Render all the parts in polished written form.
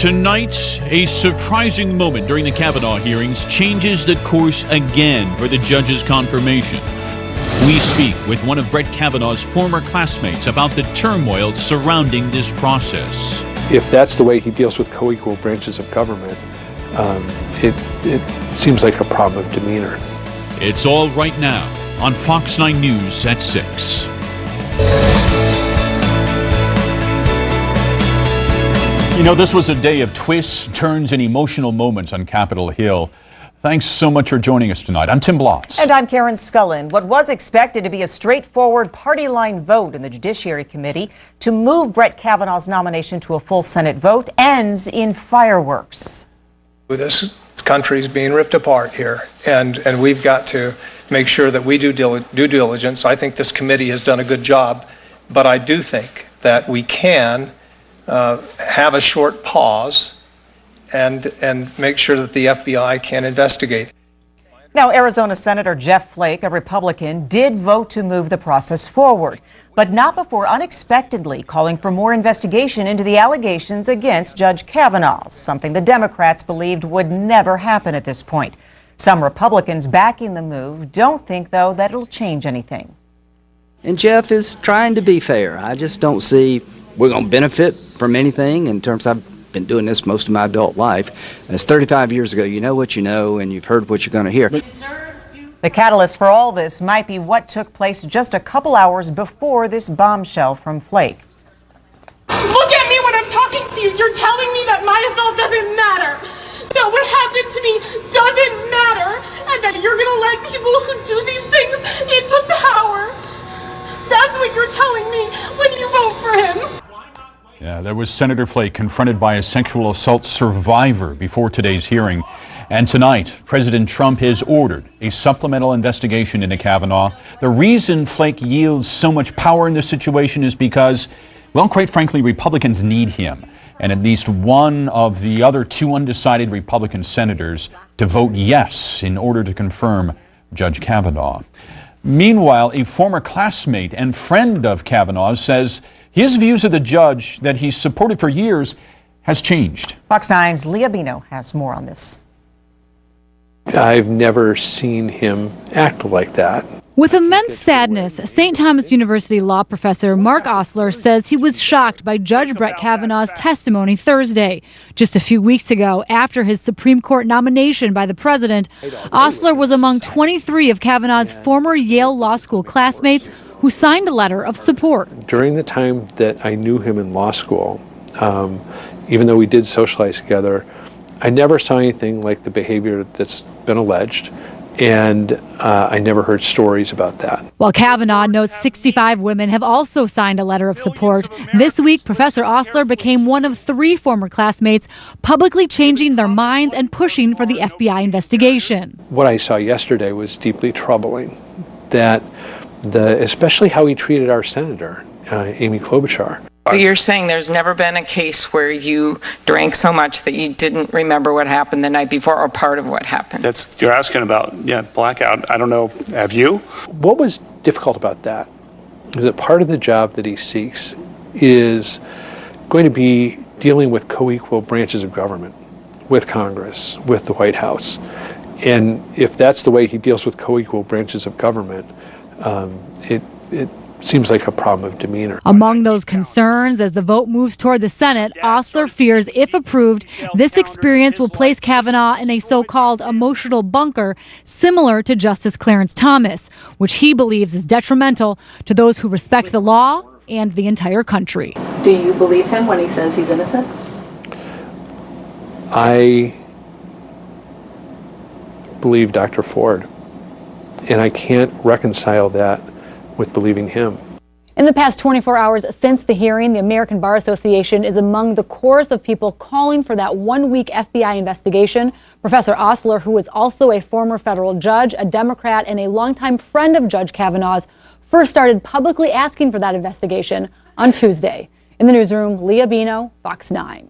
Tonight, a surprising moment during the Kavanaugh hearings changes the course again for the judge's confirmation. We speak with one of Brett Kavanaugh's former classmates about the turmoil surrounding this process. If that's the way he deals with co-equal branches of government, it seems like a problem of demeanor. It's all right now on Fox 9 News at 6. You know, this was a day of twists, turns, and emotional moments on Capitol Hill. Thanks so much for joining us tonight. I'm Tim Blotz. And I'm Karen Scullin. What was expected to be a straightforward party line vote in the Judiciary Committee to move Brett Kavanaugh's nomination to a full Senate vote ends in fireworks. This country's being ripped apart here, and we've got to make sure that we do due diligence. I think this committee has done a good job, but I do think that we can have a short pause and make sure that the FBI can investigate. Now, Arizona Senator Jeff Flake, a Republican, did vote to move the process forward, but not before unexpectedly calling for more investigation into the allegations against Judge Kavanaugh, something the Democrats believed would never happen at this point. Some Republicans backing the move don't think, though, that it'll change anything. And Jeff is trying to be fair. I just don't see we're going to benefit from anything in terms of I've been doing this most of my adult life. It's 35 years ago. You know what you know, and you've heard what you're going to hear. The catalyst for all this might be what took place just a couple hours before this bombshell from Flake. Look at me when I'm talking to you. You're telling me that my assault doesn't matter, that what happened to me doesn't matter, and that you're going to let people who do these things into power. That's what you're telling me when you vote for him. Yeah, there was Senator Flake confronted by a sexual assault survivor before today's hearing. And tonight, President Trump has ordered a supplemental investigation into Kavanaugh. The reason Flake yields so much power in this situation is because, well, quite frankly, Republicans need him. And at least one of the other two undecided Republican senators to vote yes in order to confirm Judge Kavanaugh. Meanwhile, a former classmate and friend of Kavanaugh says his views of the judge that he's supported for years has changed. Fox 9's Leah Bino has more on this. I've never seen him act like that. With immense sadness, St. Thomas University law professor Mark Osler says he was shocked by Judge Brett Kavanaugh's testimony Thursday. Just a few weeks ago, after his Supreme Court nomination by the president, Osler was among 23 of Kavanaugh's former Yale Law School classmates who signed a letter of support. During the time that I knew him in law school, even though we did socialize together, I never saw anything like the behavior that's been alleged. And I never heard stories about that. While Kavanaugh notes 65 women have also signed a letter of support, this week Professor Osler became one of 3 former classmates publicly changing their minds and pushing for the FBI investigation. What I saw yesterday was deeply troubling, that especially how he treated our senator, Amy Klobuchar. So you're saying there's never been a case where you drank so much that you didn't remember what happened the night before or part of what happened? You're asking about, blackout. I don't know. Have you? What was difficult about that is that part of the job that he seeks is going to be dealing with co-equal branches of government, with Congress, with the White House. And if that's the way he deals with co-equal branches of government, it seems like a problem of demeanor. Among those concerns, as the vote moves toward the Senate, Osler fears, if approved, this experience will place Kavanaugh in a so-called emotional bunker similar to Justice Clarence Thomas, which he believes is detrimental to those who respect the law and the entire country. Do you believe him when he says he's innocent? I believe Dr. Ford, and I can't reconcile that with believing him. In the past 24 hours since the hearing, the American Bar Association is among the chorus of people calling for that one-week FBI investigation. Professor Osler, who is also a former federal judge, a Democrat, and a longtime friend of Judge Kavanaugh's, first started publicly asking for that investigation on Tuesday. In the newsroom, Leah Bino, Fox 9.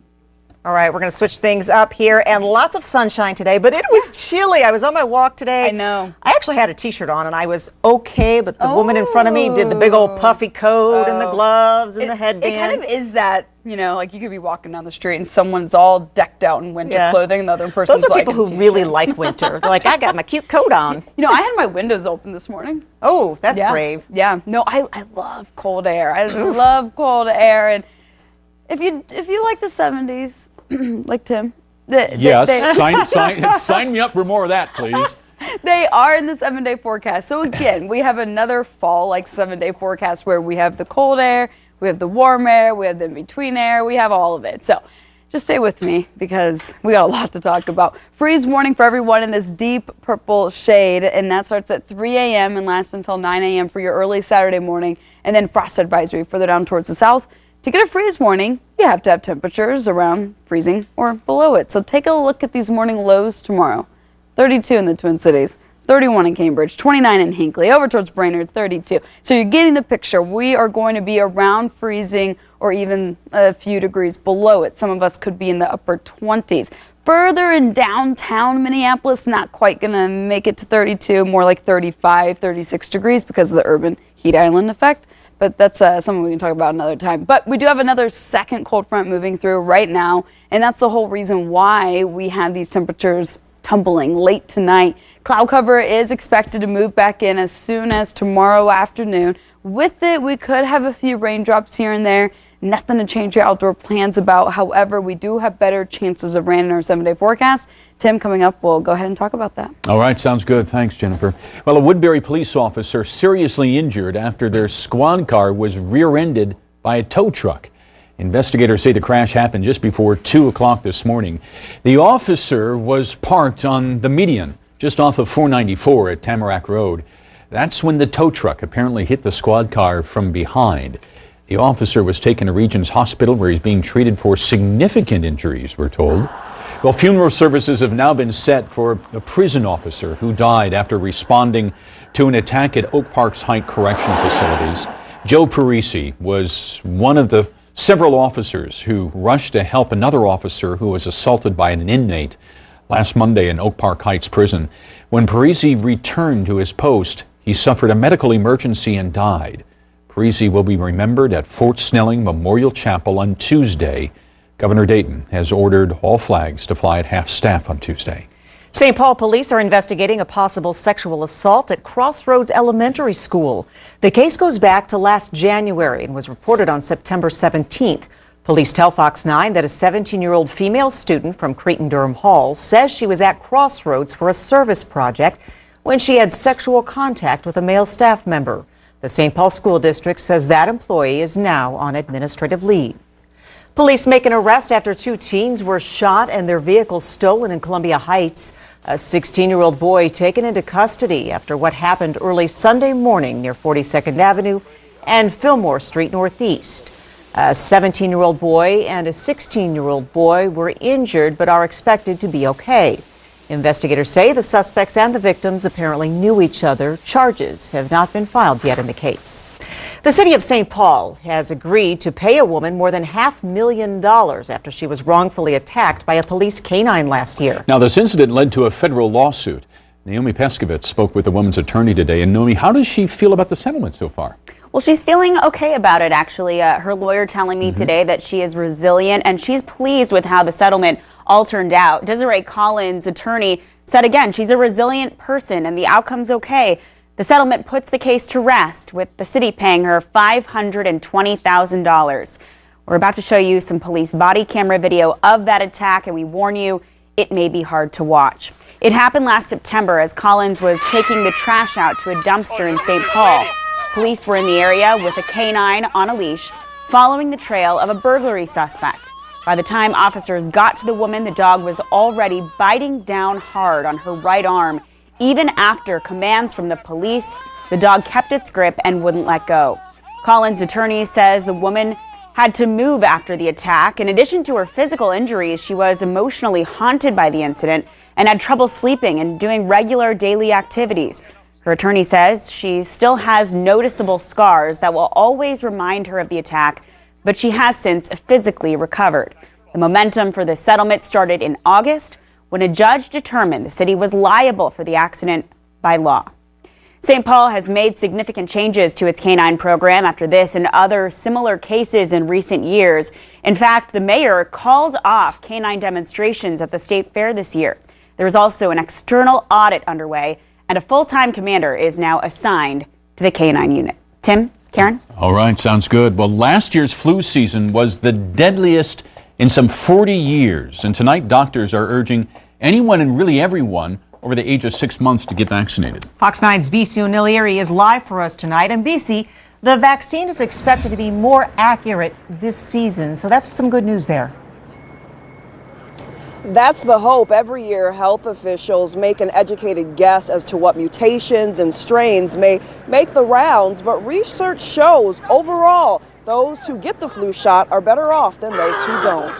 All right, we're going to switch things up here, and lots of sunshine today, but it was chilly. I was on my walk today. I know. I actually had a t-shirt on, and I was okay, but the woman in front of me did the big old puffy coat and the gloves and the headband. It kind of is that, you know, like you could be walking down the street and someone's all decked out in winter clothing, and the other person's Those are like people who really like winter. They're like, I got my cute coat on. You know, I had my windows open this morning. Oh, that's brave. Yeah, no, I love cold air. I love cold air, and if you like the 70s, like Tim. Sign me up for more of that, please. They are in the 7-day forecast. So again, we have another fall like 7-day forecast where we have the cold air, we have the warm air, we have the in-between air, we have all of it. So just stay with me because we got a lot to talk about. Freeze warning for everyone in this deep purple shade, and that starts at 3 a.m. and lasts until 9 a.m. for your early Saturday morning, and then frost advisory further down towards the south. To get a freeze warning, you have to have temperatures around freezing or below it. So take a look at these morning lows tomorrow. 32 in the Twin Cities, 31 in Cambridge, 29 in Hinckley, over towards Brainerd, 32. So you're getting the picture. We are going to be around freezing or even a few degrees below it. Some of us could be in the upper 20s. Further in downtown Minneapolis, not quite going to make it to 32, more like 35, 36 degrees because of the urban heat island effect. But that's something we can talk about another time. But we do have another second cold front moving through right now, and that's the whole reason why we have these temperatures tumbling late tonight. Cloud cover is expected to move back in as soon as tomorrow afternoon. With it, we could have a few raindrops here and there. Nothing to change your outdoor plans about. However, we do have better chances of rain in our 7-day forecast. Tim, coming up, we'll go ahead and talk about that. All right, sounds good. Thanks, Jennifer. Well, a Woodbury police officer seriously injured after their squad car was rear-ended by a tow truck. Investigators say the crash happened just before 2 o'clock this morning. The officer was parked on the median just off of 494 at Tamarack Road. That's when the tow truck apparently hit the squad car from behind. The officer was taken to Regions Hospital where he's being treated for significant injuries, we're told. Well, funeral services have now been set for a prison officer who died after responding to an attack at Oak Park's Heights Correctional Facilities. Joe Parisi was one of the several officers who rushed to help another officer who was assaulted by an inmate last Monday in Oak Park Heights Prison. When Parisi returned to his post, he suffered a medical emergency and died. Parisi will be remembered at Fort Snelling Memorial Chapel on Tuesday. Governor Dayton has ordered all flags to fly at half-staff on Tuesday. St. Paul police are investigating a possible sexual assault at Crossroads Elementary School. The case goes back to last January and was reported on September 17th. Police tell Fox 9 that a 17-year-old female student from Creighton-Durham Hall says she was at Crossroads for a service project when she had sexual contact with a male staff member. The St. Paul School District says that employee is now on administrative leave. Police make an arrest after 2 teens were shot and their vehicles stolen in Columbia Heights. A 16-year-old boy taken into custody after what happened early Sunday morning near 42nd Avenue and Fillmore Street Northeast. A 17-year-old boy and a 16-year-old boy were injured but are expected to be okay. Investigators say the suspects and the victims apparently knew each other. Charges have not been filed yet in the case. The city of St. Paul has agreed to pay a woman more than $500,000 after she was wrongfully attacked by a police canine last year. Now, this incident led to a federal lawsuit. Naomi Peskovitz spoke with the woman's attorney today. And Naomi, how does she feel about the settlement so far? Well, she's feeling okay about it, actually. Her lawyer telling me today that she is resilient and she's pleased with how the settlement all turned out. Desiree Collins' attorney said again, she's a resilient person and the outcome's okay. The settlement puts the case to rest, with the city paying her $520,000. We're about to show you some police body camera video of that attack, and we warn you, it may be hard to watch. It happened last September as Collins was taking the trash out to a dumpster in St. Paul. Police were in the area with a canine on a leash, following the trail of a burglary suspect. By the time officers got to the woman, the dog was already biting down hard on her right arm. Even after commands from the police, the dog kept its grip and wouldn't let go. Collins' attorney says the woman had to move after the attack. In addition to her physical injuries, she was emotionally haunted by the incident and had trouble sleeping and doing regular daily activities. Her attorney says she still has noticeable scars that will always remind her of the attack, but she has since physically recovered. The momentum for this settlement started in August when a judge determined the city was liable for the accident by law. St. Paul has made significant changes to its canine program after this and other similar cases in recent years. In fact, the mayor called off canine demonstrations at the state fair this year. There is also an external audit underway, and a full-time commander is now assigned to the canine unit. Tim, Karen? All right, sounds good. Well, last year's flu season was the deadliest in some 40 years, and tonight doctors are urging anyone and really everyone over the age of 6 months to get vaccinated. Fox 9's BC O'Neill is live for us tonight. And BC, the vaccine is expected to be more accurate this season, so that's some good news there. That's the hope. Every year, health officials make an educated guess as to what mutations and strains may make the rounds, but research shows overall those who get the flu shot are better off than those who don't.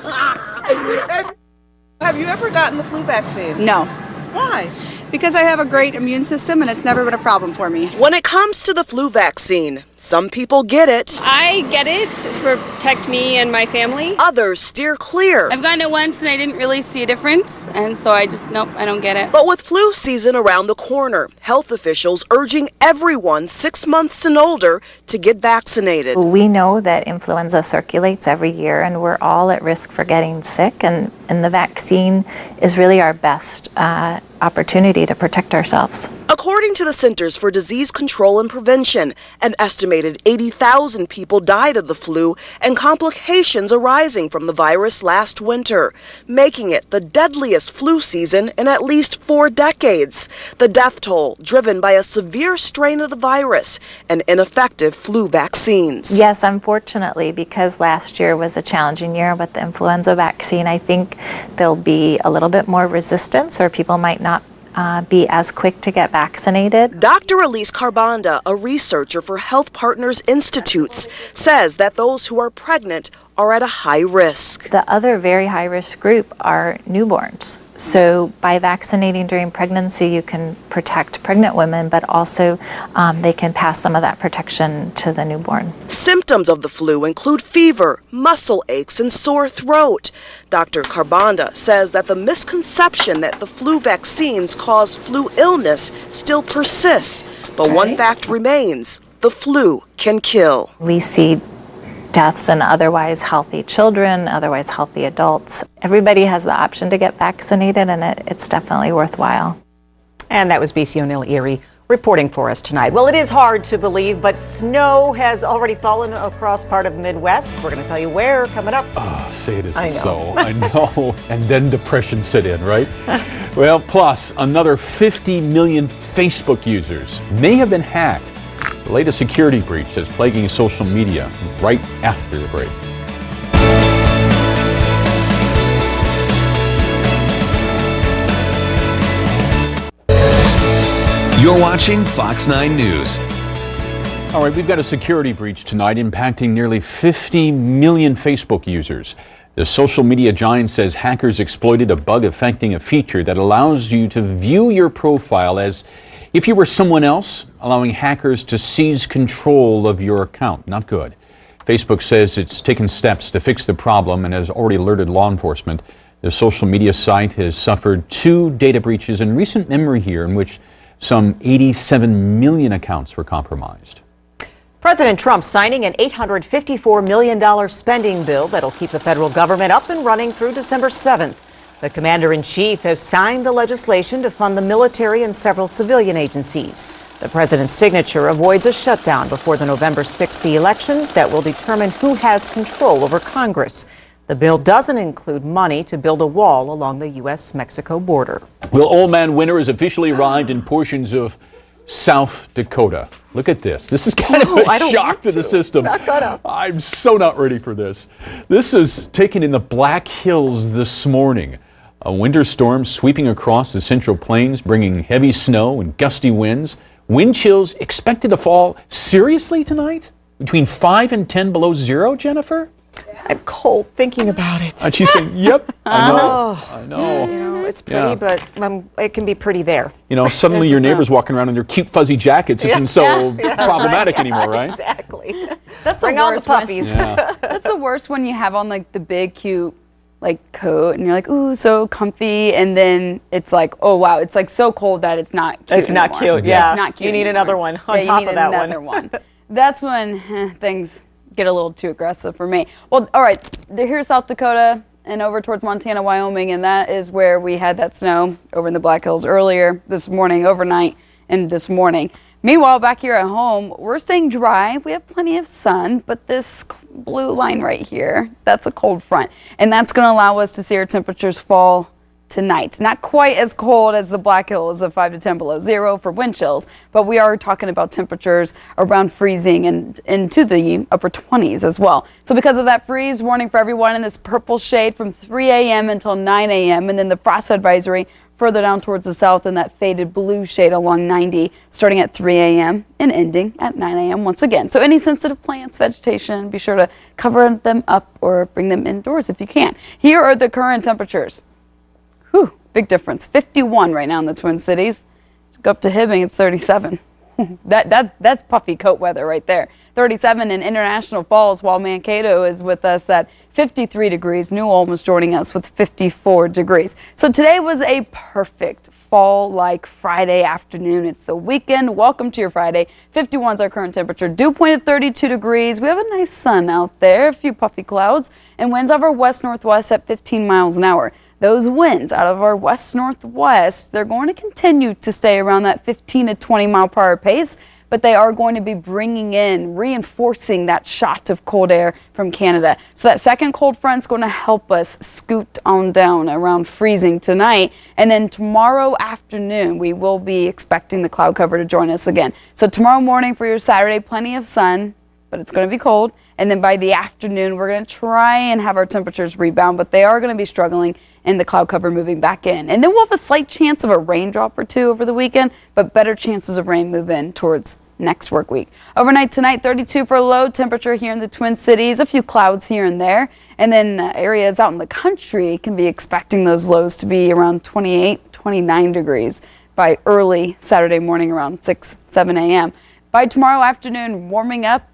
Have you ever gotten the flu vaccine? No. Why? Because I have a great immune system and it's never been a problem for me. When it comes to the flu vaccine, some people get it. I get it to protect me and my family. Others steer clear. I've gotten it once and I didn't really see a difference, and so I don't get it. But with flu season around the corner, health officials urging everyone 6 months and older to get vaccinated. We know that influenza circulates every year and we're all at risk for getting sick, and the vaccine is really our best opportunity to protect ourselves. According to the Centers for Disease Control and Prevention, an estimated 80,000 people died of the flu and complications arising from the virus last winter, making it the deadliest flu season in at least 4 decades. The death toll driven by a severe strain of the virus and ineffective flu vaccines. Yes, unfortunately, because last year was a challenging year with the influenza vaccine, I think there'll be a little bit more resistance, or people might not be as quick to get vaccinated. Dr. Elise Carbanda, a researcher for Health Partners Institutes, says that those who are pregnant are at a high risk. The other very high risk group are newborns. So by vaccinating during pregnancy, you can protect pregnant women, but also they can pass some of that protection to the newborn. Symptoms of the flu include fever, muscle aches, and sore throat. Dr. Carbanda says that the misconception that the flu vaccines cause flu illness still persists, but one fact remains: the flu can kill. We see deaths in otherwise healthy children, otherwise healthy adults. Everybody has the option to get vaccinated, and it's definitely worthwhile. And that was BC O'Neill reporting for us tonight. Well, it is hard to believe, but snow has already fallen across part of the Midwest. We're going to tell you where coming up. Say it isn't so. I know. And then depression set in, right? Well, plus another 50 million Facebook users may have been hacked. The latest security breach that's plaguing social media right after the break. You're watching Fox 9 News. All right, we've got a security breach tonight impacting nearly 50 million Facebook users. The social media giant says hackers exploited a bug affecting a feature that allows you to view your profile as if you were someone else, allowing hackers to seize control of your account. Not good. Facebook says it's taken steps to fix the problem and has already alerted law enforcement. The social media site has suffered 2 data breaches in recent memory here, in which some 87 million accounts were compromised. President Trump signing an $854 million spending bill that'll keep the federal government up and running through December 7th. The commander-in-chief has signed the legislation to fund the military and several civilian agencies. The president's signature avoids a shutdown before the November 6th elections that will determine who has control over Congress. The bill doesn't include money to build a wall along the U.S.-Mexico border. Well, Old Man Winter has officially arrived in portions of South Dakota. Look at this. This is kind of a shock to the system. Back that up. I'm so not ready for this. This is taken in the Black Hills this morning. A winter storm sweeping across the Central Plains, bringing heavy snow and gusty winds. Wind chills expected to fall seriously tonight? Between 5 and 10 below zero, Jennifer? I'm cold thinking about it. And she's saying, yep, I know. You know, it's pretty, but it can be pretty there. You know, suddenly your neighbor's walking around in their cute fuzzy jackets isn't so problematic anymore, right? Exactly. That's Bring the on the worst one. puppies. Yeah. That's the worst when you have on like the big cute like coat, and you're like, ooh, so comfy, and then it's like, oh wow, it's like so cold that it's not cute. It's not anymore. cute, yeah. It's not cute. You need anymore. another one on top of that one. You need another one. That's when things get a little too aggressive for me. Well, all right, here's South Dakota and over towards Montana, Wyoming, and that is where we had that snow over in the Black Hills earlier this morning, overnight, and this morning. Meanwhile, back here at home, we're staying dry. We have plenty of sun, but this blue line right here, that's a cold front. And that's going to allow us to see our temperatures fall tonight. Not quite as cold as the Black Hills of 5 to 10 below zero for wind chills, but we are talking about temperatures around freezing and into the upper 20s as well. So because of that freeze warning for everyone in this purple shade from 3 a.m. until 9 a.m. and then the frost advisory further down towards the south in that faded blue shade along 90, starting at 3 a.m. and ending at 9 a.m. once again. So any sensitive plants, vegetation, be sure to cover them up or bring them indoors if you can. Here are the current temperatures. Whew, big difference. 51 right now in the Twin Cities. Go up to Hibbing, it's 37. That's puffy coat weather right there. 37 in International Falls, while Mankato is with us at 53 degrees. New Ulm was joining us with 54 degrees. So today was a perfect fall-like Friday afternoon. It's the weekend. Welcome to your Friday. 51 is our current temperature. Dew point of 32 degrees. We have a nice sun out there, a few puffy clouds, and winds over west-northwest at 15 miles an hour. Those winds out of our west-northwest, they're going to continue to stay around that 15 to 20 mile per hour pace, but they are going to be bringing in, reinforcing that shot of cold air from Canada. So that second cold front is going to help us scoot on down around freezing tonight. And then tomorrow afternoon, we will be expecting the cloud cover to join us again. So tomorrow morning for your Saturday, plenty of sun, but it's going to be cold. And then by the afternoon, we're going to try and have our temperatures rebound, but they are going to be struggling and the cloud cover moving back in. And then we'll have a slight chance of a raindrop or two over the weekend, but better chances of rain move in towards next work week. Overnight tonight, 32 for low temperature here in the Twin Cities, a few clouds here and there. And then areas out in the country can be expecting those lows to be around 28, 29 degrees by early Saturday morning around 6, 7 a.m. By tomorrow afternoon, warming up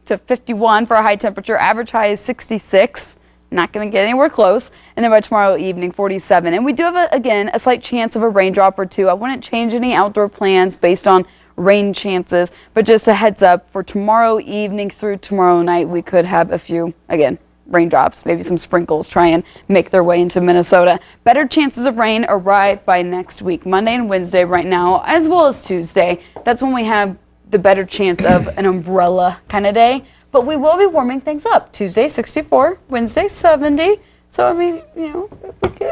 to 51 for a high temperature. Average high is 66. Not going to get anywhere close. And then by tomorrow evening, 47. And we do have, again, a slight chance of a raindrop or two. I wouldn't change any outdoor plans based on rain chances, but just a heads up for tomorrow evening through tomorrow night, we could have a few, again, raindrops, maybe some sprinkles try and make their way into Minnesota. Better chances of rain arrive by next week, Monday and Wednesday right now, as well as Tuesday. That's when we have the better chance of an umbrella kind of day. But we will be warming things up. Tuesday, 64. Wednesday, 70. So, I mean, you know,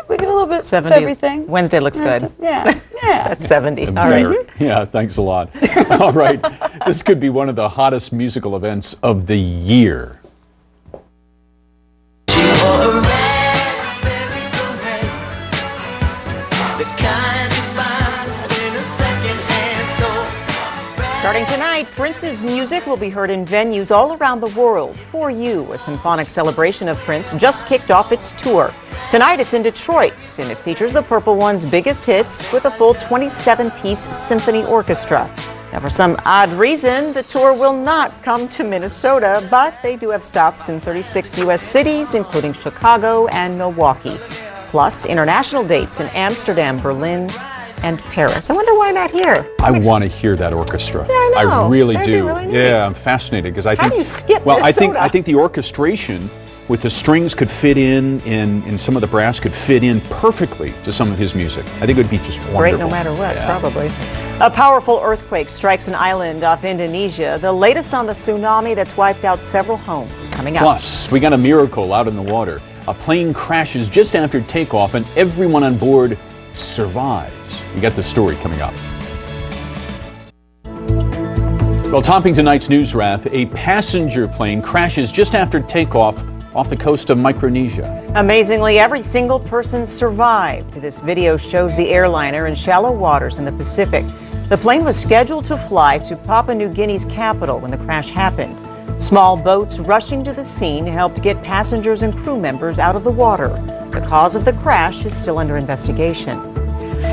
we get a little bit 70. of everything. Wednesday looks good. Yeah. That's 70. All Better. right. Yeah, thanks a lot. All right. This could be one of the hottest musical events of the year. Starting tonight, Prince's music will be heard in venues all around the world. For You, a symphonic celebration of Prince, just kicked off its tour. Tonight it's in Detroit, and it features the Purple One's biggest hits with a full 27-piece symphony orchestra. Now, for some odd reason, the tour will not come to Minnesota, but they do have stops in 36 U.S. cities, including Chicago and Milwaukee, plus international dates in Amsterdam, Berlin, and Paris. I wonder why not here. I want to hear that orchestra. Yeah, I know. I really That'd be do. really neat. Yeah, I'm fascinated because I How think. do you skip well, Minnesota? I think the orchestration with the strings could fit in some of the brass could fit in perfectly to some of his music. I think it would be just wonderful. Great no matter what, Yeah. probably. A powerful earthquake strikes an island off Indonesia, the latest on the tsunami that's wiped out several homes. Coming up. Plus, we got a miracle out in the water. A plane crashes just after takeoff and everyone on board survives. We got the story coming up. Well, topping tonight's news wrap, a passenger plane crashes just after takeoff off the coast of Micronesia. Amazingly, every single person survived. This video shows the airliner in shallow waters in the Pacific. The plane was scheduled to fly to Papua New Guinea's capital when the crash happened. Small boats rushing to the scene helped get passengers and crew members out of the water. The cause of the crash is still under investigation.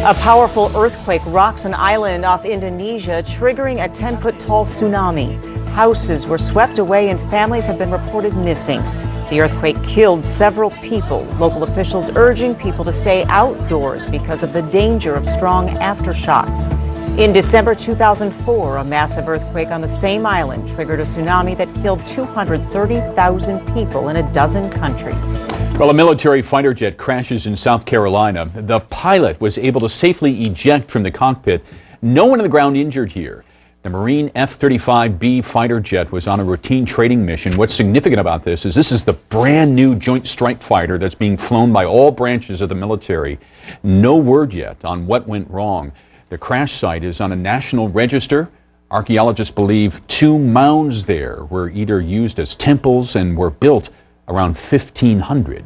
A powerful earthquake rocks an island off Indonesia, triggering a 10-foot tall tsunami. Houses were swept away and families have been reported missing. The earthquake killed several people. Local officials urging people to stay outdoors because of the danger of strong aftershocks. In December 2004, a massive earthquake on the same island triggered a tsunami that killed 230,000 people in a dozen countries. Well, a military fighter jet crashes in South Carolina. The pilot was able to safely eject from the cockpit. No one on the ground injured here. The Marine F-35B fighter jet was on a routine training mission. What's significant about this is the brand new Joint Strike Fighter that's being flown by all branches of the military. No word yet on what went wrong. The crash site is on a national register. Archaeologists believe 2 mounds there were either used as temples and were built around 1500.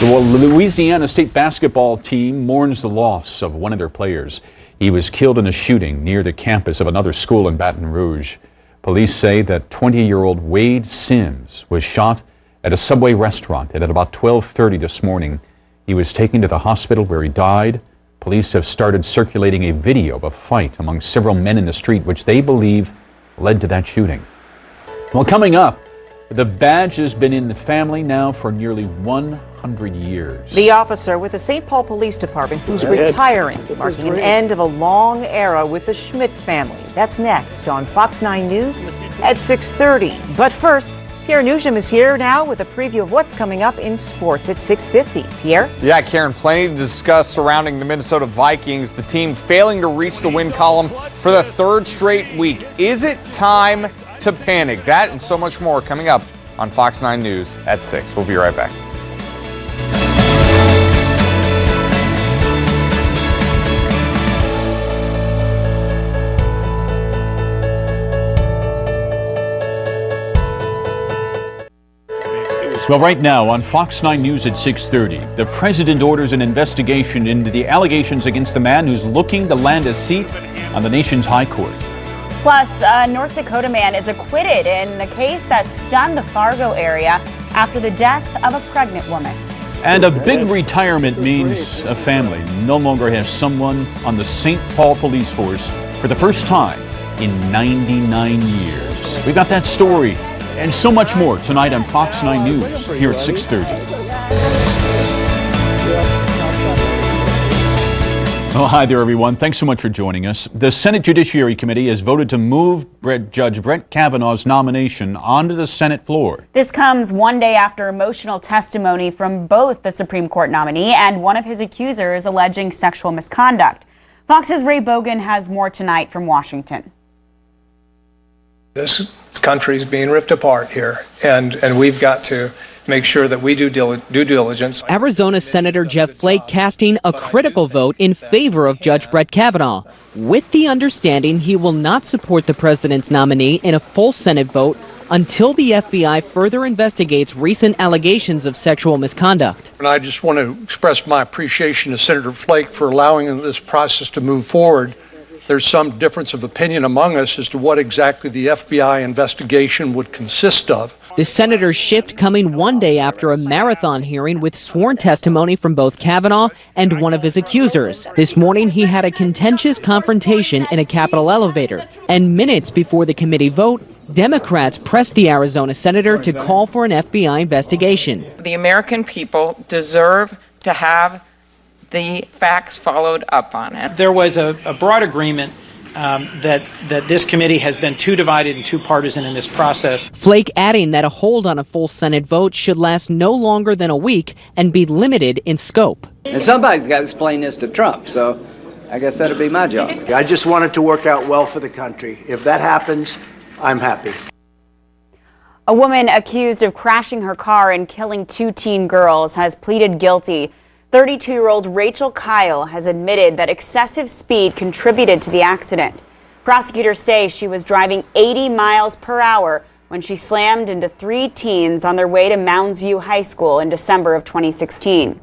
The Louisiana State basketball team mourns the loss of one of their players. He was killed in a shooting near the campus of another school in Baton Rouge. Police say that 20-year-old Wade Sims was shot at a Subway restaurant at about 12:30 this morning. He was taken to the hospital where he died. Police have started circulating a video of a fight among several men in the street, which they believe led to that shooting. Well, coming up, the badge has been in the family now for nearly 100 years. The officer with the St. Paul Police Department who's retiring, marking an end of a long era with the Schmidt family. That's next on Fox 9 News at 6:30. But first, Pierre Nugent is here now with a preview of what's coming up in sports at 6:50. Pierre? Yeah, Karen, plenty to discuss surrounding the Minnesota Vikings, the team failing to reach the win column for the 3rd straight week. Is it time to panic? That and so much more coming up on Fox 9 News at 6. We'll be right back. Well, right now on Fox 9 News at 6:30, the president orders an investigation into the allegations against the man who's looking to land a seat on the nation's high court. Plus, a North Dakota man is acquitted in the case that stunned the Fargo area after the death of a pregnant woman. And a big retirement means a family no longer has someone on the St. Paul Police Force for the first time in 99 years. We've got that story and so much more tonight on Fox 9 News here at 6:30. Oh, hi there, everyone. Thanks so much for joining us. The Senate Judiciary Committee has voted to move Judge Brett Kavanaugh's nomination onto the Senate floor. This comes one day after emotional testimony from both the Supreme Court nominee and one of his accusers alleging sexual misconduct. Fox's Ray Bogan has more tonight from Washington. This country is being ripped apart here, and we've got to make sure that we do due diligence. Arizona Senator Jeff Flake casting a critical vote in favor of Judge Brett Kavanaugh, with the understanding he will not support the president's nominee in a full Senate vote until the FBI further investigates recent allegations of sexual misconduct. And I just want to express my appreciation to Senator Flake for allowing this process to move forward. There's some difference of opinion among us as to what exactly the FBI investigation would consist of. The senator's shift coming one day after a marathon hearing with sworn testimony from both Kavanaugh and one of his accusers. This morning, he had a contentious confrontation in a Capitol elevator. And minutes before the committee vote, Democrats pressed the Arizona senator to call for an FBI investigation. The American people deserve to have the facts followed up on it. There was a broad agreement that this committee has been too divided and too partisan in this process. Flake adding that a hold on a full Senate vote should last no longer than a week and be limited in scope. And somebody's got to explain this to Trump, so I guess that'll be my job. I just want it to work out well for the country. If that happens, I'm happy. A woman accused of crashing her car and killing 2 teen girls has pleaded guilty. 32-year-old Rachel Kyle has admitted that excessive speed contributed to the accident. Prosecutors say she was driving 80 miles per hour when she slammed into 3 teens on their way to Mounds View High School in December of 2016.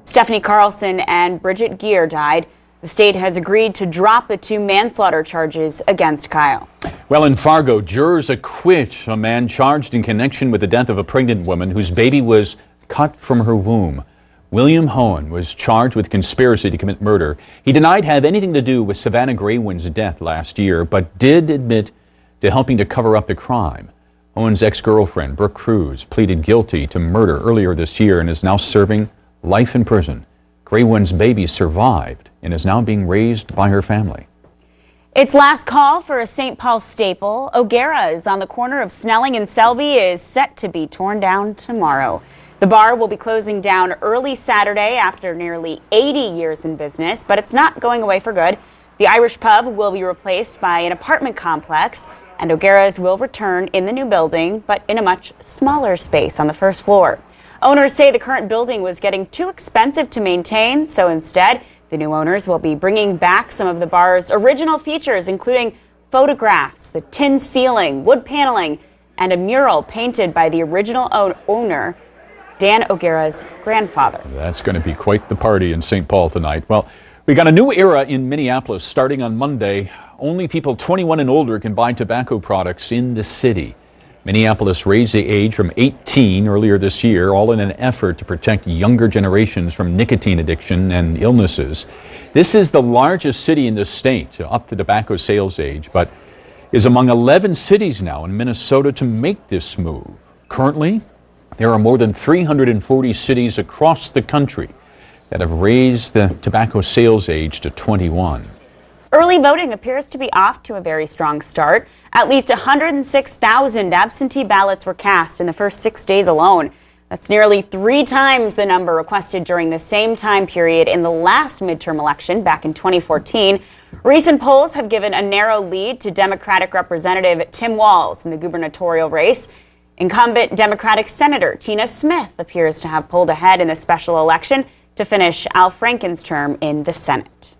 Stephanie Carlson and Bridget Gear died. The state has agreed to drop the 2 manslaughter charges against Kyle. Well, in Fargo, jurors acquit a man charged in connection with the death of a pregnant woman whose baby was cut from her womb. William Hohen was charged with conspiracy to commit murder. He denied having anything to do with Savannah Graywin's death last year, but did admit to helping to cover up the crime. Owen's ex-girlfriend, Brooke Cruz, pleaded guilty to murder earlier this year and is now serving life in prison. Graywin's baby survived and is now being raised by her family. Its last call for a St. Paul staple, O'Gara's on the corner of Snelling and Selby, is set to be torn down tomorrow. The bar will be closing down early Saturday after nearly 80 years in business, but it's not going away for good. The Irish pub will be replaced by an apartment complex, and O'Gara's will return in the new building, but in a much smaller space on the first floor. Owners say the current building was getting too expensive to maintain, so instead, the new owners will be bringing back some of the bar's original features, including photographs, the tin ceiling, wood paneling, and a mural painted by the original owner, Dan O'Gara's grandfather. That's going to be quite the party in St. Paul tonight. Well, we got a new era in Minneapolis starting on Monday. Only people 21 and older can buy tobacco products in the city. Minneapolis raised the age from 18 earlier this year, all in an effort to protect younger generations from nicotine addiction and illnesses. This is the largest city in the state to up the tobacco sales age, but is among 11 cities now in Minnesota to make this move. Currently, there are more than 340 cities across the country that have raised the tobacco sales age to 21. Early voting appears to be off to a very strong start. At least 106,000 absentee ballots were cast in the first 6 days alone. That's nearly 3 times the number requested during the same time period in the last midterm election back in 2014. Recent polls have given a narrow lead to Democratic Representative Tim Walz in the gubernatorial race. Incumbent Democratic Senator Tina Smith appears to have pulled ahead in the special election to finish Al Franken's term in the Senate.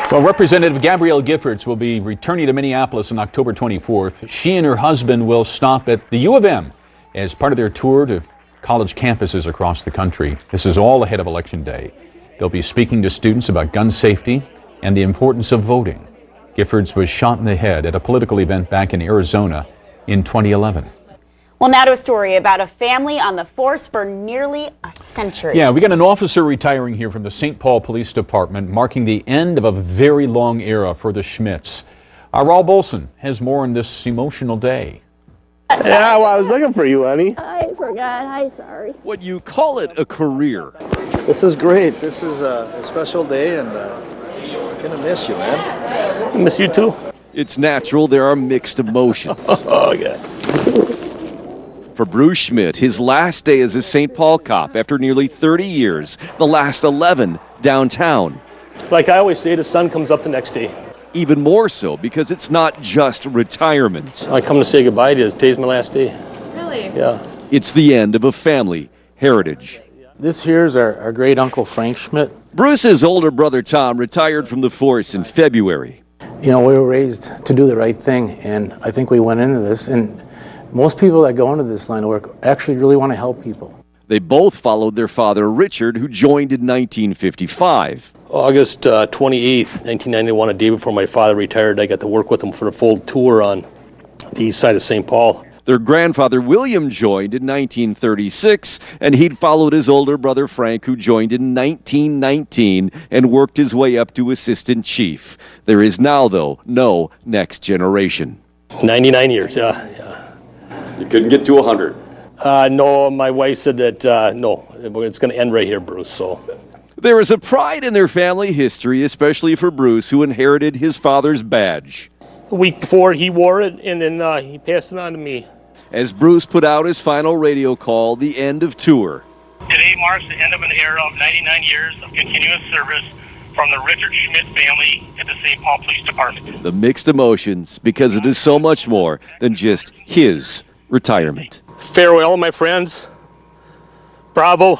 Well, Representative Gabrielle Giffords will be returning to Minneapolis on October 24th. She and her husband will stop at the U of M as part of their tour to college campuses across the country. This is all ahead of Election Day. They'll be speaking to students about gun safety and the importance of voting. Giffords was shot in the head at a political event back in Arizona in 2011. Well, now to a story about a family on the force for nearly a century. Yeah, we got an officer retiring here from the St. Paul Police Department, marking the end of a very long era for the Schmidts. Raul Bolson has more on this emotional day. Yeah, well, I was looking for you, honey. I forgot. I'm sorry. What you call it a career. This is great. This is a special day, and I'm gonna miss you, man. I miss you too. It's natural there are mixed emotions. Oh, yeah. For Bruce Schmidt, his last day as a St. Paul cop after nearly 30 years, the last 11 downtown. Like I always say, the sun comes up the next day. Even more so because it's not just retirement. I come to say goodbye to you. Today's my last day. Really? Yeah. It's the end of a family heritage. This here's our great uncle Frank Schmidt. Bruce's older brother Tom retired from the force in February. You know, we were raised to do the right thing, and I think we went into this, and most people that go into this line of work actually really want to help people. They both followed their father Richard, who joined in 1955. August 28th, 1991, a day before my father retired, I got to work with him for a full tour on the east side of St. Paul. Their grandfather William joined in 1936, and he'd followed his older brother Frank, who joined in 1919 and worked his way up to assistant chief. There is now, though, no next generation. 99 years, yeah. You couldn't get to 100. No, my wife said that, no, it's going to end right here, Bruce, so. There is a pride in their family history, especially for Bruce, who inherited his father's badge. A week before, he wore it, and then he passed it on to me. As Bruce put out his final radio call, the end of tour. Today marks the end of an era of 99 years of continuous service from the Richard Schmidt family at the St. Paul Police Department. The mixed emotions, because it is so much more than just his retirement. Farewell, my friends. Bravo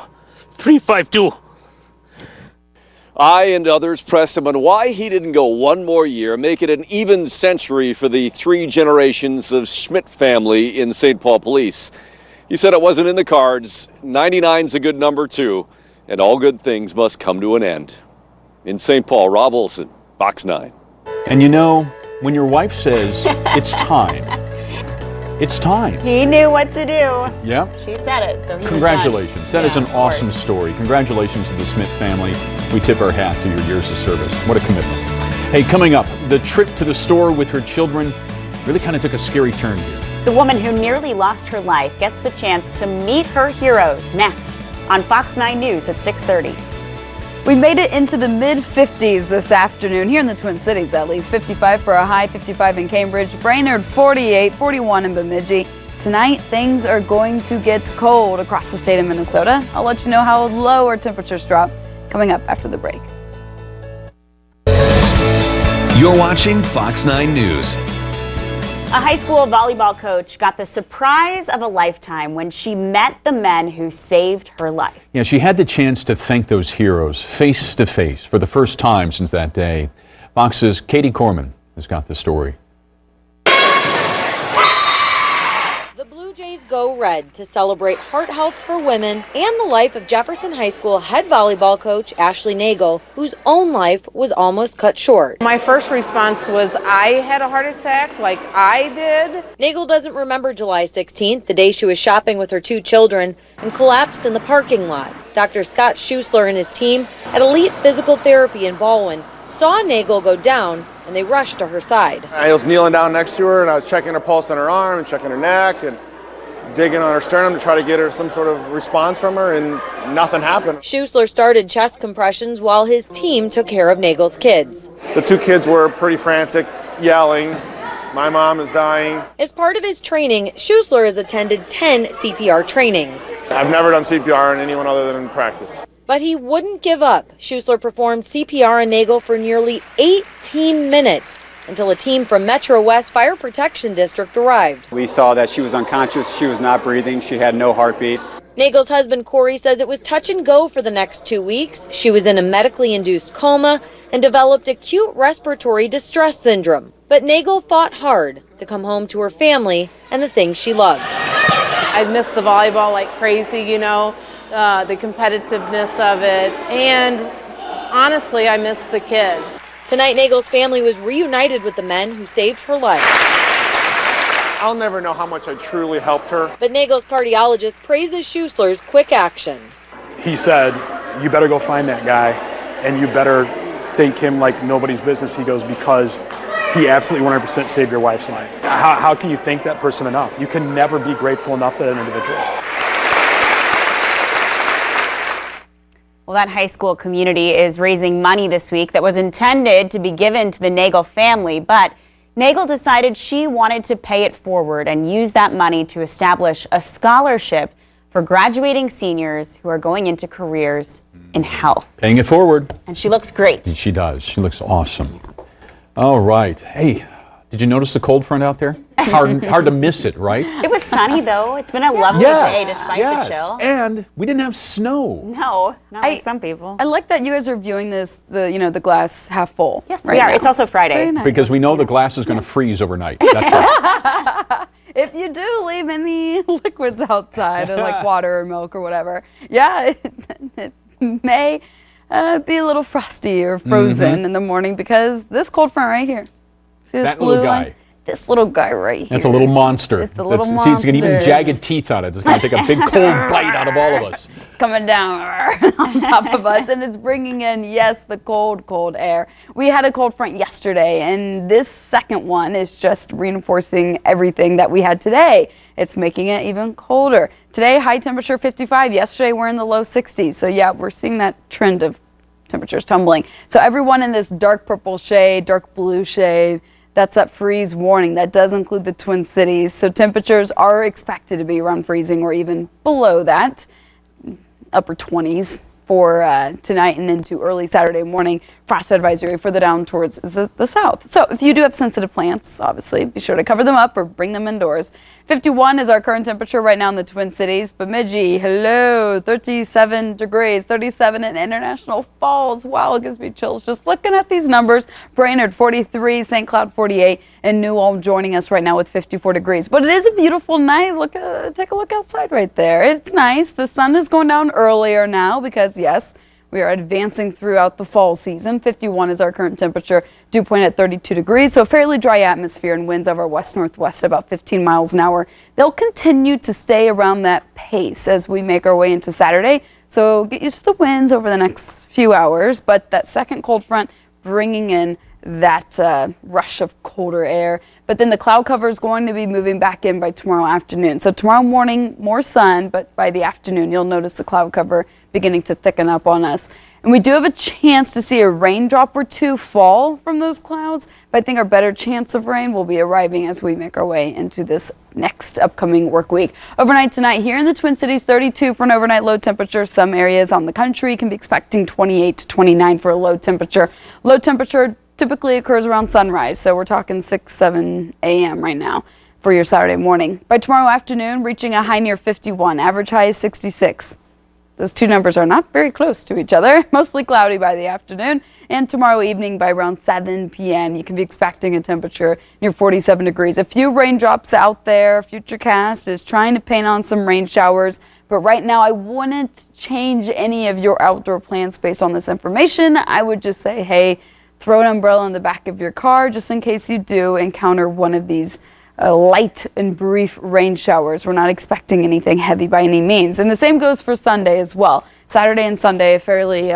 352. I and others pressed him on why he didn't go one more year, make it an even century for the 3 generations of Schmidt family in St. Paul Police. He said it wasn't in the cards, 99's a good number too, and all good things must come to an end. In St. Paul, Rob Olson, Fox 9. And you know, when your wife says, it's time, it's time. He knew what to do. Yeah. She said it, so he Congratulations. was That is done. an awesome story. Congratulations to the Smith family. We tip our hat to your years of service. What a commitment. Hey, coming up, the trip to the store with her children really kind of took a scary turn here. The woman who nearly lost her life gets the chance to meet her heroes next on Fox 9 News at 6:30. We made it into the mid-50s this afternoon, here in the Twin Cities at least. 55 for a high, 55 in Cambridge, Brainerd 48, 41 in Bemidji. Tonight, things are going to get cold across the state of Minnesota. I'll let you know how low our temperatures drop coming up after the break. You're watching Fox 9 News. A high school volleyball coach got the surprise of a lifetime when she met the men who saved her life. Yeah, she had the chance to thank those heroes face to face for the first time since that day. Fox's Katie Corman has got the story. The Blue Jays go red to celebrate heart health for women and the life of Jefferson High School head volleyball coach Ashley Nagel, whose own life was almost cut short. My first response was I had a heart attack like I did. Nagel doesn't remember July 16th, the day she was shopping with her 2 children and collapsed in the parking lot. Dr. Scott Schuessler and his team at Elite Physical Therapy in Baldwin saw Nagel go down and they rushed to her side. I was kneeling down next to her and I was checking her pulse on her arm and checking her neck and digging on her sternum to try to get her some sort of response from her, and nothing happened. Schuessler started chest compressions while his team took care of Nagel's kids. The 2 kids were pretty frantic, yelling, "My mom is dying." As part of his training, Schuessler has attended 10 CPR trainings. I've never done CPR on anyone other than in practice. But he wouldn't give up. Schuessler performed CPR on Nagel for nearly 18 minutes until a team from Metro West Fire Protection District arrived. We saw that she was unconscious, she was not breathing, she had no heartbeat. Nagel's husband Corey says it was touch and go for the next 2 weeks. She was in a medically induced coma and developed acute respiratory distress syndrome. But Nagel fought hard to come home to her family and the things she loves. I missed the volleyball like crazy, you know, the competitiveness of it, and honestly, I missed the kids. Tonight, Nagel's family was reunited with the men who saved her life. I'll never know how much I truly helped her. But Nagel's cardiologist praises Schuessler's quick action. He said, "You better go find that guy, and you better thank him like nobody's business." He goes, "Because he absolutely 100% saved your wife's life." How can you thank that person enough? You can never be grateful enough to an individual. Well, that high school community is raising money this week that was intended to be given to the Nagel family, but Nagel decided she wanted to pay it forward and use that money to establish a scholarship for graduating seniors who are going into careers in health. Paying it forward. And she looks great. She does. She looks awesome. All right. Hey, did you notice the cold front out there? Hard to miss it, right? It was sunny, though. It's been a lovely day despite the chill. And we didn't have snow. No, not like some people. I like that you guys are viewing this, the glass half full. Yes, we are. Now. It's also Friday. Nice. Because we know the glass is going to freeze overnight. That's right. If you do leave any liquids outside, like water or milk or whatever, yeah, it may be a little frosty or frozen in the morning because this cold front right here. See this that blue little guy. line? This little guy right here. That's a little monster. It's a little monster. See, it's got even jagged teeth on it. It's going to take a big cold bite out of all of us. It's coming down on top of us, and it's bringing in, yes, the cold air. We had a cold front yesterday, and this second one is just reinforcing everything that we had today. It's making it even colder. Today, high temperature 55. Yesterday, we're in the low 60s. So, yeah, we're seeing that trend of temperatures tumbling. So everyone in this dark purple shade, dark blue shade, that's that freeze warning. That does include the Twin Cities. So temperatures are expected to be around freezing or even below that, upper 20s for tonight and into early Saturday morning. Frost advisory further down towards the south. So if you do have sensitive plants, obviously, be sure to cover them up or bring them indoors. 51 is our current temperature right now in the Twin Cities. Bemidji, hello, 37 degrees, 37 in International Falls. Wow, it gives me chills just looking at these numbers. Brainerd, 43, St. Cloud, 48, and New Ulm joining us right now with 54 degrees. But it is a beautiful night. Take a look outside right there. It's nice. The sun is going down earlier now because, yes, we are advancing throughout the fall season. 51 is our current temperature, dew point at 32 degrees, so fairly dry atmosphere and winds over west-northwest at about 15 miles an hour. They'll continue to stay around that pace as we make our way into Saturday, so get used to the winds over the next few hours, but that second cold front bringing in that rush of colder air. But then the cloud cover is going to be moving back in by tomorrow afternoon. So tomorrow morning, more sun, but by the afternoon, you'll notice the cloud cover beginning to thicken up on us. And we do have a chance to see a raindrop or two fall from those clouds, but I think our better chance of rain will be arriving as we make our way into this next upcoming work week. Overnight tonight here in the Twin Cities, 32 for an overnight low temperature. Some areas on the country can be expecting 28 to 29 for a low temperature. Low temperature typically occurs around sunrise, so we're talking 6, 7 a.m. right now for your Saturday morning. By tomorrow afternoon, reaching a high near 51, average high is 66. Those two numbers are not very close to each other. Mostly cloudy by the afternoon, and tomorrow evening by around 7 p.m. you can be expecting a temperature near 47 degrees. A few raindrops out there. Futurecast is trying to paint on some rain showers, but right now I wouldn't change any of your outdoor plans based on this information. I would just say, hey, throw an umbrella in the back of your car just in case you do encounter one of these light and brief rain showers. We're not expecting anything heavy by any means. And the same goes for Sunday as well. Saturday and Sunday, a fairly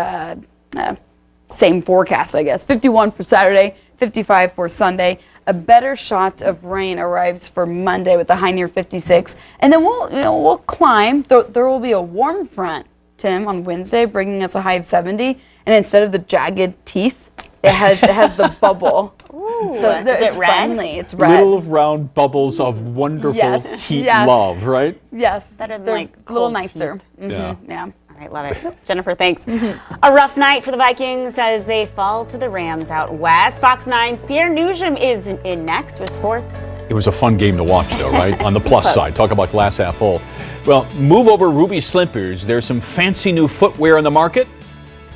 same forecast, I guess. 51 for Saturday, 55 for Sunday. A better shot of rain arrives for Monday with a high near 56. And then we'll climb. There will be a warm front, Tim, on Wednesday, bringing us a high of 70. And instead of the jagged teeth, it has the bubble. Ooh, so is it it's red? friendly. It's red. Little round bubbles of wonderful heat love, right? Yes. Better than They're like a little cold nicer. teeth. Yeah. All right, love it. Jennifer, thanks. A rough night for the Vikings as they fall to the Rams out west. Fox 9's Pierre Nugent is in next with sports. It was a fun game to watch, though, right? On the plus side, talk about glass half full. Well, move over Ruby Slippers. There's some fancy new footwear in the market.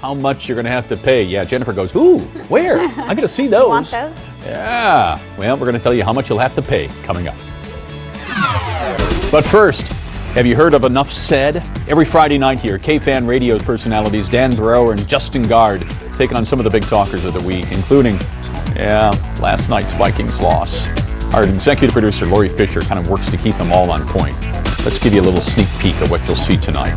How much you're going to have to pay? Yeah, Jennifer goes, ooh, where? I got to see those. You want those? Yeah. Well, we're going to tell you how much you'll have to pay coming up. But first, have you heard of Enough Said? Every Friday night here, K-Fan Radio personalities Dan Barrower and Justin Guard take on some of the big talkers of the week, including, last night's Vikings loss. Our executive producer, Lori Fisher, kind of works to keep them all on point. Let's give you a little sneak peek of what you'll see tonight.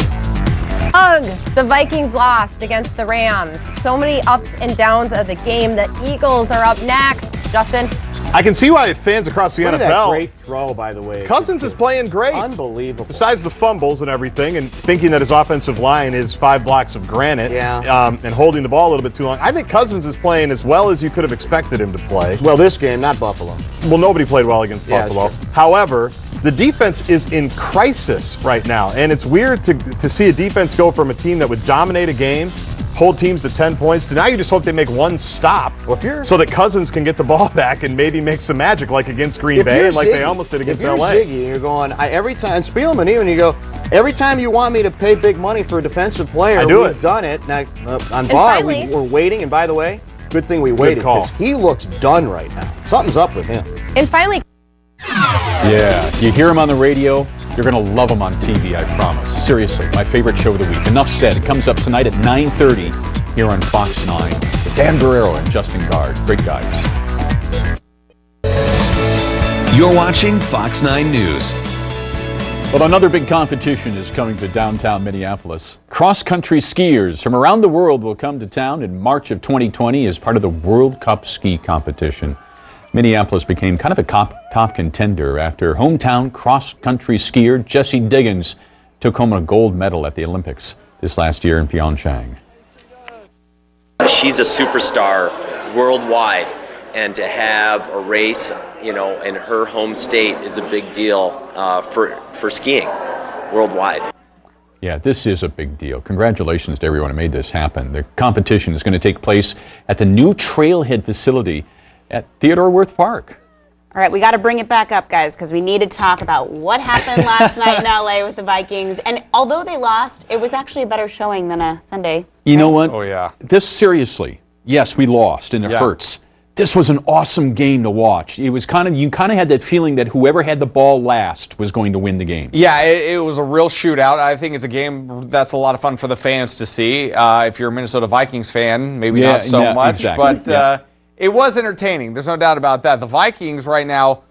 Ugh, the Vikings lost against the Rams. So many ups and downs of the game. The Eagles are up next. Justin? I can see why fans across the Look at NFL. that great throw, by the way. Cousins is playing great. Unbelievable. Besides the fumbles and everything, and thinking that his offensive line is 5 blocks of granite, and holding the ball a little bit too long, I think Cousins is playing as well as you could have expected him to play. Well, this game, not Buffalo. Well, nobody played well against Buffalo. However, the defense is in crisis right now, and it's weird to see a defense go from a team that would dominate a game, hold teams to 10 points, to now you just hope they make one stop so that Cousins can get the ball back and maybe make some magic like against Green Bay and like they almost did against LA. If you're Ziggy, you're going, every time, and Spielman even, you go, every time you want me to pay big money for a defensive player, we've done it. Now, on Barr, we're waiting, and by the way, good thing we waited because he looks done right now. Something's up with him. And finally... Yeah, you hear him on the radio, you're going to love him on TV, I promise. Seriously, my favorite show of the week. Enough Said. It comes up tonight at 9:30 here on Fox 9 with Dan Barrower and Justin Guard. Great guys. You're watching Fox 9 News. Well, another big competition is coming to downtown Minneapolis. Cross-country skiers from around the world will come to town in March of 2020 as part of the World Cup ski competition. Minneapolis became kind of a top contender after hometown cross-country skier Jessie Diggins took home a gold medal at the Olympics this last year in Pyeongchang. She's a superstar worldwide, and to have a race, in her home state is a big deal for skiing worldwide. Yeah, this is a big deal. Congratulations to everyone who made this happen. The competition is going to take place at the new Trailhead facility at Theodore Wirth Park. All right, we got to bring it back up, guys, because we need to talk about what happened last night in LA with the Vikings. And although they lost, it was actually a better showing than a Sunday. You know what? Oh, yeah. This, seriously, yes, we lost, and it hurts. This was an awesome game to watch. It was you kind of had that feeling that whoever had the ball last was going to win the game. Yeah, it was a real shootout. I think it's a game that's a lot of fun for the fans to see. If you're a Minnesota Vikings fan, maybe not so much, exactly. but it was entertaining. There's no doubt about that. The Vikings right now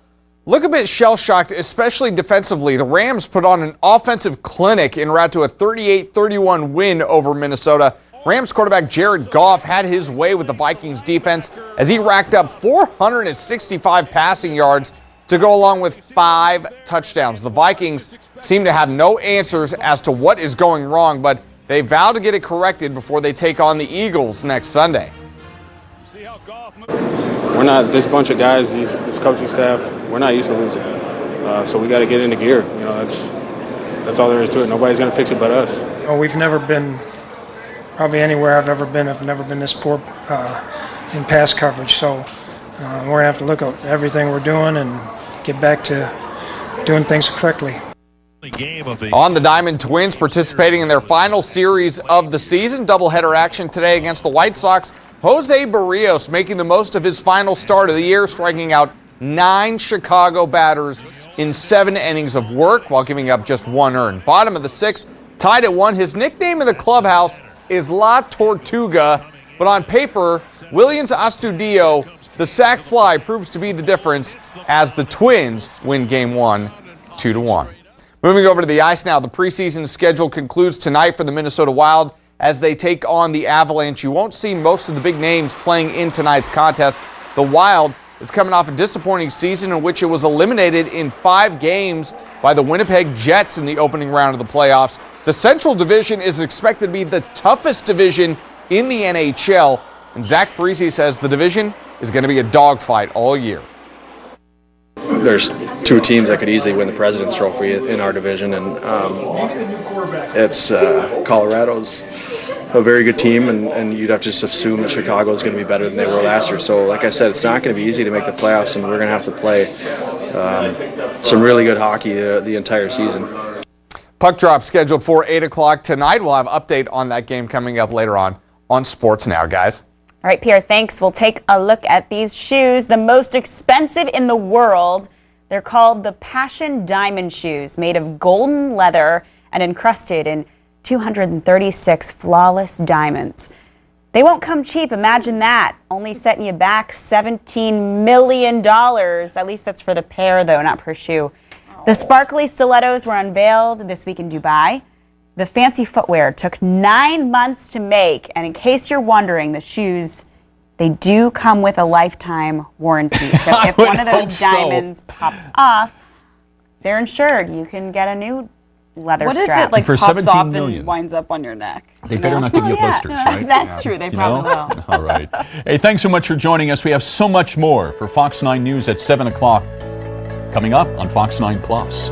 look a bit shell-shocked, especially defensively. The Rams put on an offensive clinic en route to a 38-31 win over Minnesota. Rams quarterback Jared Goff had his way with the Vikings defense as he racked up 465 passing yards to go along with 5 touchdowns. The Vikings seem to have no answers as to what is going wrong, but they vow to get it corrected before they take on the Eagles next Sunday. We're not, this bunch of guys, this coaching staff, we're not used to losing. So we got to get into gear. You know, that's all there is to it. Nobody's going to fix it but us. Well, we've never been, probably anywhere I've never been this poor in pass coverage. So we're going to have to look at everything we're doing and get back to doing things correctly. On the Diamond, Twins participating in their final series of the season. Doubleheader action today against the White Sox. Jose Barrios making the most of his final start of the year, striking out 9 Chicago batters in 7 innings of work while giving up just 1 earned. Bottom of the 6th, tied at 1. His nickname in the clubhouse is La Tortuga, but on paper, Williams Astudillo, the sac fly, proves to be the difference as the Twins win Game 1 2-1. Moving over to the ice now, the preseason schedule concludes tonight for the Minnesota Wild as they take on the Avalanche. You won't see most of the big names playing in tonight's contest. The Wild is coming off a disappointing season in which it was eliminated in 5 games by the Winnipeg Jets in the opening round of the playoffs. The Central Division is expected to be the toughest division in the NHL, and Zach Parise says the division is going to be a dogfight all year. There's 2 teams that could easily win the President's Trophy in our division, and it's Colorado's a very good team, and you'd have to just assume that Chicago is going to be better than they were last year. So like I said, it's not going to be easy to make the playoffs, and we're going to have to play some really good hockey the entire season. Puck drop scheduled for 8 o'clock tonight. We'll have an update on that game coming up later on Sports Now, guys. All right, Pierre, thanks. We'll take a look at these shoes, the most expensive in the world. They're called the Passion Diamond shoes, made of golden leather and encrusted in 236 flawless diamonds. They won't come cheap, imagine that. Only setting you back $17 million. At least that's for the pair, though, not per shoe. The sparkly stilettos were unveiled this week in Dubai. The fancy footwear took 9 months to make, and in case you're wondering, the shoes, they do come with a lifetime warranty. So if one of those diamonds pops off, they're insured. You can get a new leather strap. What if it like for pops $17 off million. and winds up on your neck? They better not give you blisters, right? That's true. They probably will. All right. Hey, thanks so much for joining us. We have so much more for Fox 9 News at 7 o'clock coming up on Fox 9 Plus.